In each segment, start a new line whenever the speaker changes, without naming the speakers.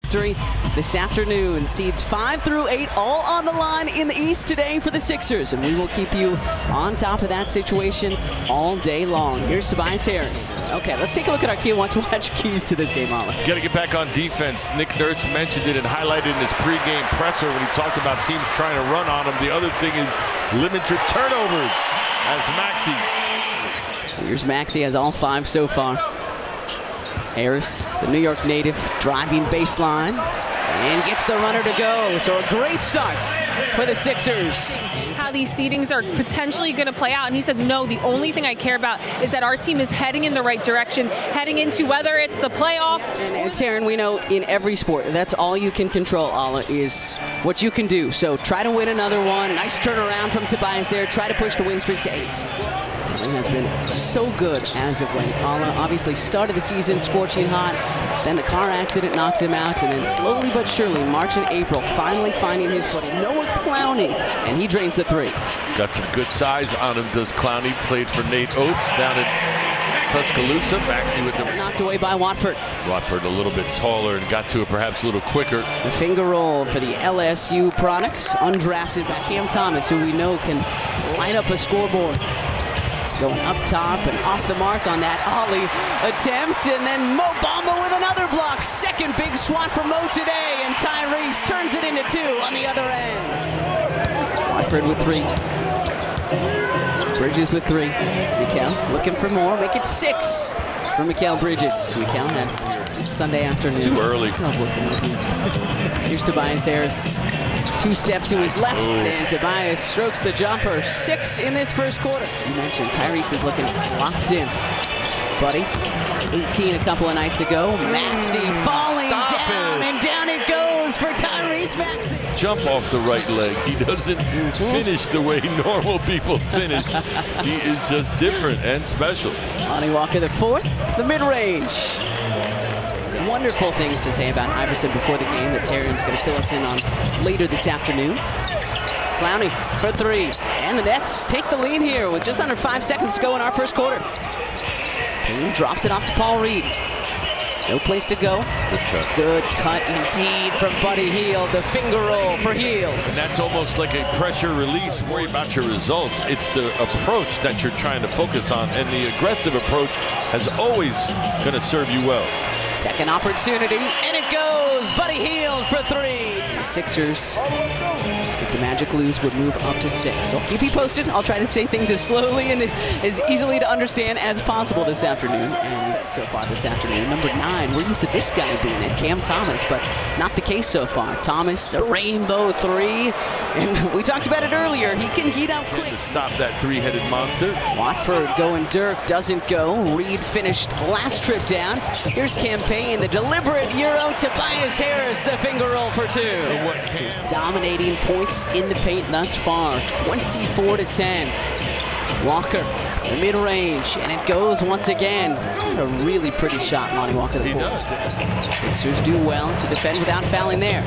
victory this afternoon. Seeds 5 through 8 all on the line in the East today for the Sixers, and we will keep you on top of that situation all day long. Here's Tobias Harris. Okay, let's take a look at our key watch keys to this game, Ollie.
Got to get back on defense. Nick Nurse mentioned it and highlighted in his pregame presser when he talked about teams trying to run on him. The other thing is limit your turnovers as Maxey.
Here's Maxey, has all 5 so far. Harris, the New York native, driving baseline and gets the runner to go. So a great start for the Sixers.
How these seedings are potentially going to play out. And he said, no, the only thing I care about is that our team is heading in the right direction, heading into whether it's the playoff.
And Taryn, we know in every sport, that's all you can control, Alla, is what you can do. So try to win another one. Nice turnaround from Tobias there. Try to push the win streak to 8. He has been so good as of late. Alla obviously started the season scorching hot, then the car accident knocked him out, and then slowly but surely, March and April, finally finding his footing. Noah Clowney, and he drains the 3.
Got some good size on him, does Clowney. Played for Nate Oates down in Tuscaloosa. Maxey with the
knocked away by Watford.
Watford a little bit taller and got to it perhaps a little quicker.
The finger roll for the LSU products, undrafted by Cam Thomas, who we know can light up a scoreboard. Going up top and off the mark on that Ollie attempt, and then Mo Bamba with another block. Second big swat for Mo today, and Tyrese turns it into 2 on the other end. Watford with 3. Bridges with 3. Mikal looking for more, make it 6 for Mikal Bridges. Mikal had Sunday afternoon.
Too early.
Here's Tobias Harris. 2-step to his left, and Tobias strokes the jumper. 6 in this first quarter. You mentioned Tyrese is looking locked in. Buddy, 18 a couple of nights ago. Maxey falling down, and down it goes for Tyrese Maxey.
Jump off the right leg. He doesn't finish the way normal people finish. He is just different and special.
Lonnie Walker the 4th, the mid-range. Wonderful things to say about Iverson before the game that Taryn's going to fill us in on later this afternoon. Clowney for 3, and the Nets take the lead here with just under 5 seconds to go in our first quarter. Payne drops it off to Paul Reed. No place to go.
Good cut.
Good cut indeed from Buddy Hield. The finger roll for Hield.
And that's almost like a pressure release. Worry about your results. It's the approach that you're trying to focus on, and the aggressive approach has always going to serve you well.
Second opportunity, and it goes. Buddy Hield for 3. The Sixers, if the Magic lose, would move up to 6. So I'll keep you posted. I'll try to say things as slowly and as easily to understand as possible this afternoon. And so far this afternoon, number 9, we're used to this guy being it, Cam Thomas, but not the case so far. Thomas, the rainbow 3, and we talked about it earlier. He can heat up quick.
Stop that 3-headed monster.
Watford going Dirk, doesn't go. Reed finished last trip down. Here's Campaign, the deliberate Euro. Tobias Harris, the finger roll for 2. He's dominating points in the paint thus far, 24-10. Walker, the mid-range, and it goes once again. He's got a really pretty shot, Lonnie Walker.
He does.
Sixers do well to defend without fouling there.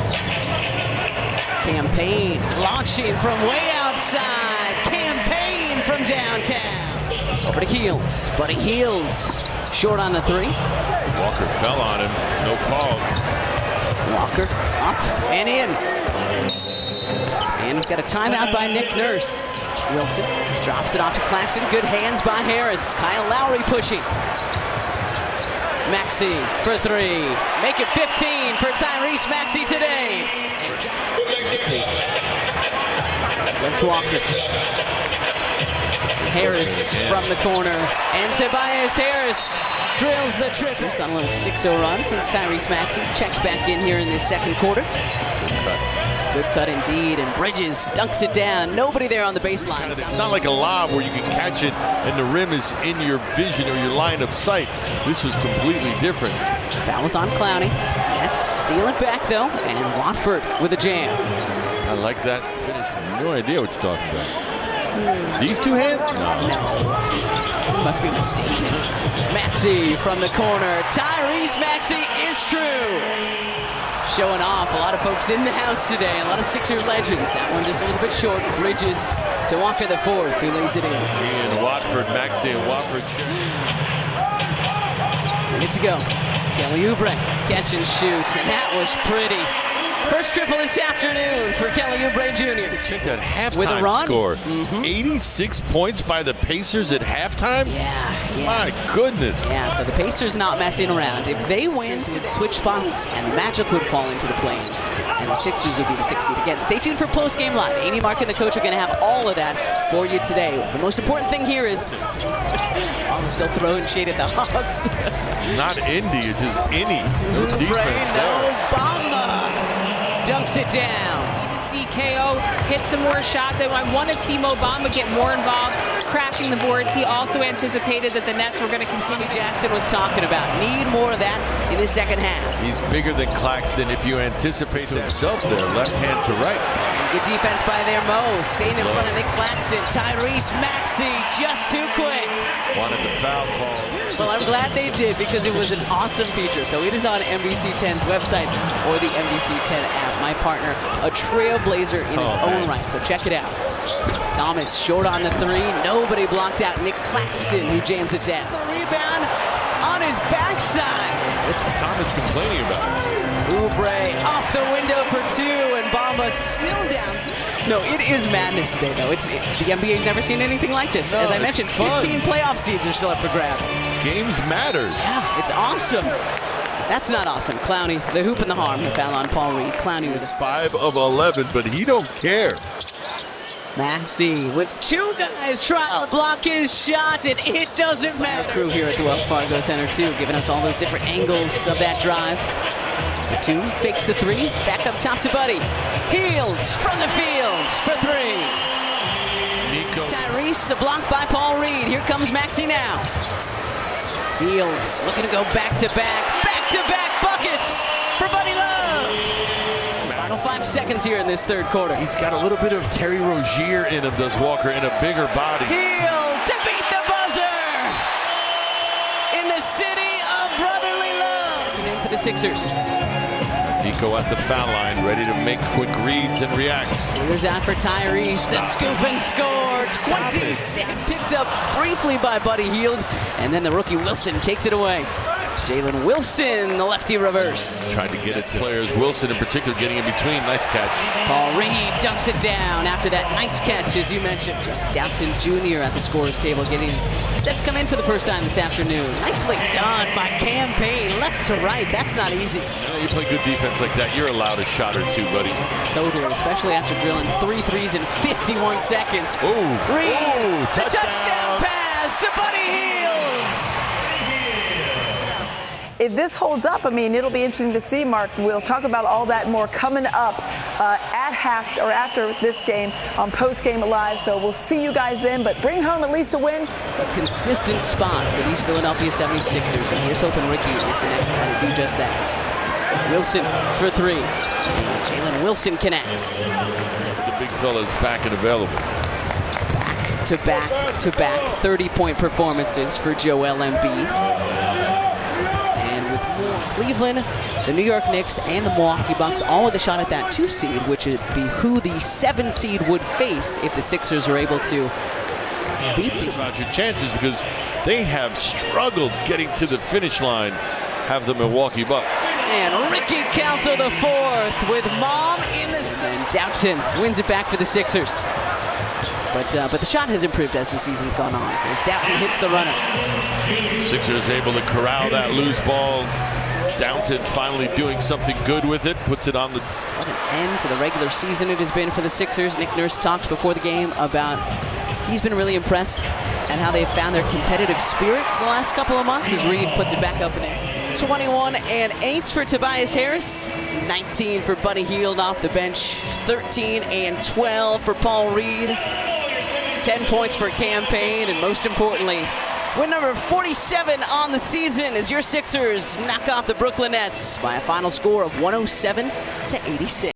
Campaign launching from way outside. Campaign from downtown. Over to Hield. Buddy Hield short on the 3.
Walker fell on him. No call.
Walker up and in. And we've got a timeout by Nick Nurse. Wilson drops it off to Claxton. Good hands by Harris. Kyle Lowry pushing. Maxey for 3. Make it 15 for Tyrese Maxey today. Left Walker. Harris from the corner. And Tobias Harris drills the triple. On a little 6-0 run since Tyrese Maxey checks back in here in this second quarter. Good cut indeed, and Bridges dunks it down. Nobody there on the baseline.
It's not like a lob where you can catch it and the rim is in your vision or your line of sight. This was completely different.
That was on Clowney. Let's steal it back though, and Watford with a jam.
I like that finish. No idea what you're talking about. These 2 hands? No.
Must be mistaken. Maxey from the corner. Tyrese Maxey is true. Showing off. A lot of folks in the house today. A lot of Sixer legends. That one just a little bit short. Bridges to Walker the 4th, who lays it in.
And Watford, Maxey and Watford.
Minutes to go. Kelly Oubre, catch and shoot, and that was pretty. First triple this afternoon for Kelly Oubre Jr.
Check that halftime
With a run.
score. 86 points by the Pacers at halftime?
Yeah.
My goodness.
Yeah, so the Pacers not messing around. If they win, they'd switch spots, and the Magic would fall into the play. And the Sixers would be the 6th seed again. Stay tuned for post-game live. Amy, Mark, and the coach are going to have all of that for you today. The most important thing here is I'm still throwing shade at the Hawks.
Not Indy, it's just any. No defense there.
Obama dunks it down.
See KO hit some more shots. I want to see Mo Bamba get more involved, crashing the boards. He also anticipated that the Nets were going to continue.
Jackson was talking about need more of that in the second half.
He's bigger than Claxton if you anticipate to himself there, left hand to right.
Good defense by their Mo, staying in front of Nick Claxton. Tyrese Maxey just too quick.
Wanted the foul call.
Well, I'm glad they did because it was an awesome feature. So it is on NBC 10's website or the NBC 10 app. My partner, a trailblazer in his own right, so check it out. Thomas short on the 3. Nobody blocked out Nick Claxton, who jams it down. The rebound on his backside.
What's Thomas complaining about?
Oubre off the window for 2, and Bamba still down. No, it is madness today, though. The NBA's never seen anything like this.
No,
as I mentioned, 15 playoff seeds are still up for grabs.
Games matter.
Yeah, it's awesome. That's not awesome. Clowney, the hoop and the harm, the foul on Paul Reed. Clowney with
5 of 11, but he don't care.
Maxey with 2 guys trying to block his shot, and it doesn't matter. Crew here at the Wells Fargo Center, too, giving us all those different angles of that drive. The 2 fakes the 3, back up top to Buddy. Heals from the field for 3.
Nico.
Tyrese, a block by Paul Reed. Here comes Maxey now. Fields looking to go back-to-back buckets for Buddy Love. Final 5 seconds here in this third quarter.
He's got a little bit of Terry Rozier in him, does Walker, in a bigger body.
Hield to beat the buzzer in the city of brotherly love. And in for the Sixers.
Nico at the foul line, ready to make quick reads and reacts.
Here's out for Tyrese, the scoop and score. 26 picked up briefly by Buddy Hield, and then the rookie Wilson takes it away. Jalen Wilson, the lefty reverse.
Trying to get it to players. Wilson in particular getting in between. Nice catch.
Paul Reed dunks it down after that nice catch, as you mentioned. Downton Jr. at the scorer's table getting set to come in for the first time this afternoon. Nicely done by Campaign, left to right. That's not easy.
You play good defense like that, you're allowed a shot or 2, buddy.
Totally, especially after drilling 3 threes in 51 seconds. Reed, the touchdown pass to Buddy Hield.
If this holds up, I mean, it'll be interesting to see, Mark. We'll talk about all that more coming up at half or after this game on Post-Game Live. So we'll see you guys then, but bring home at least a win.
It's a consistent spot for these Philadelphia 76ers, and here's hoping Ricky is the next guy to do just that. Wilson for 3. Jalen Wilson connects.
The big fella's back and available.
Back-to-back 30-point performances for Joel Embiid. Cleveland, the New York Knicks, and the Milwaukee Bucks all with a shot at that 2 seed, which would be who the 7 seed would face if the Sixers are able to beat the...
About your chances because they have struggled getting to the finish line, have the Milwaukee Bucks.
And Ricky Council the 4th with Mom in the stand. Downton wins it back for the Sixers. But the shot has improved as the season's gone on, as Downton hits the runner.
Sixers able to corral that loose ball. Downton finally doing something good with it, puts it on the...
What an end to the regular season it has been for the Sixers. Nick Nurse talked before the game about he's been really impressed at how they've found their competitive spirit the last couple of months as Reed puts it back up in there. 21 and 8 for Tobias Harris, 19 for Buddy Hield off the bench, 13 and 12 for Paul Reed, 10 points for Campaign, and most importantly, win number 47 on the season as your Sixers knock off the Brooklyn Nets by a final score of 107-86.